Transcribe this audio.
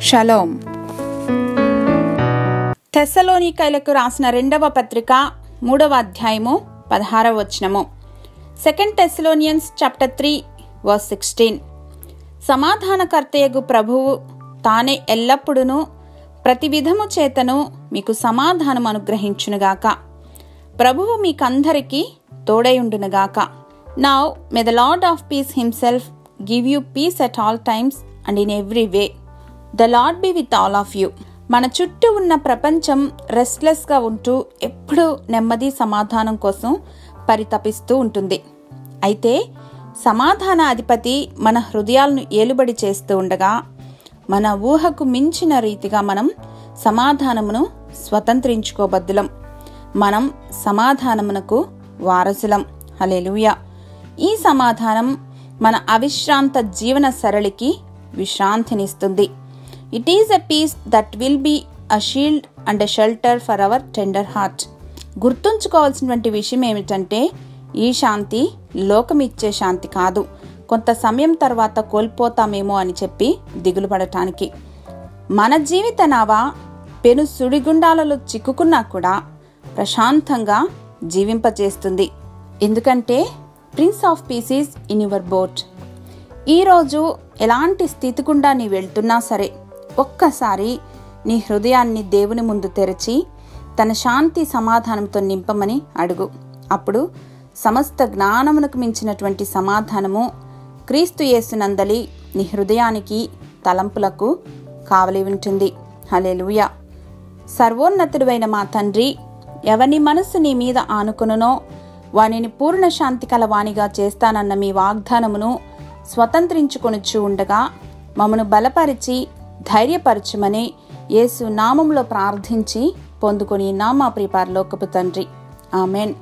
Shalom. తెస్సలోనికైలకు రాసిన 2వ పత్రిక 3వ అధ్యాయము 16వ వచనము. 2 Thessalonians chapter 3 verse 16. సమాధానకర్తయగు ప్రభువు తానే ఎల్లప్పుడూ ప్రతి విధము చేతను మీకు సమాధానం అనుగ్రహించునుగాక. ప్రభువు మీకందరికీ తోడైయుండునుగాక. Now may the Lord of peace himself give you peace at all times and in every way. The Lord be with all of you. మన చుట్టూ ఉన్న ప్రపంచం రెస్ట్లెస్గా ఉంటూ ఎప్పుడూ నెమ్మది సమాధానం కోసం పరితపిస్తూ ఉంటుంది. అయితే సమాధాన అధిపతి మన హృదయాలను ఏలుబడి చేస్తూ ఉండగా మన ఊహకు మించిన రీతిగా మనం సమాధానమును స్వతంత్రించుకోబద్దులం. మనం సమాధానమునకు వారసులం. హల్లెలూయా. ఈ సమాధానం మన అవిశ్రాంత జీవన సరళికి విశ్రాంతినిస్తుంది. It is a peace that will be a shield and a shelter for our tender heart. గుర్తుంచుకోవాల్సినటువంటి విషయం ఏమిటంటే ఈ శాంతి లోకమిచ్చే శాంతి కాదు. కొంత సమయం తర్వాత కోల్పోతామేమో అని చెప్పి దిగులు పడటానికి. మన జీవిత నావ పెను సుడిగుండాలలో చిక్కుకున్నా కూడా ప్రశాంతంగా జీవింపచేస్తుంది. ఎందుకంటే prince of piece is in your boat. ఈరోజు ఎలాంటి స్థితి గుండా నీ వెళ్తున్నా సరే ఒక్కసారి నీ హృదయాన్ని దేవుని ముందు తెరచి తన శాంతి సమాధానంతో నింపమని అడుగు. అప్పుడు సమస్త జ్ఞానమునకు మించినటువంటి సమాధానము క్రీస్తు యేసునందలి నీ హృదయానికి తలంపులకు కావలి ఉంటుంది. హల్లెలూయా. సర్వోన్నతుడైన మా తండ్రి, ఎవని మనస్సు నీ మీద ఆనుకొనునో వానిని పూర్ణ శాంతి కలవానిగా చేస్తానన్న మీ వాగ్దానమును స్వతంత్రించుకొనుచు ఉండగా మమ్మను బలపరిచి ధైర్యపరచుమని యేసు నామములో ప్రార్థించి పొందుకొని మా ప్రియ పరలోకపు తండ్రి. ఆమెన్.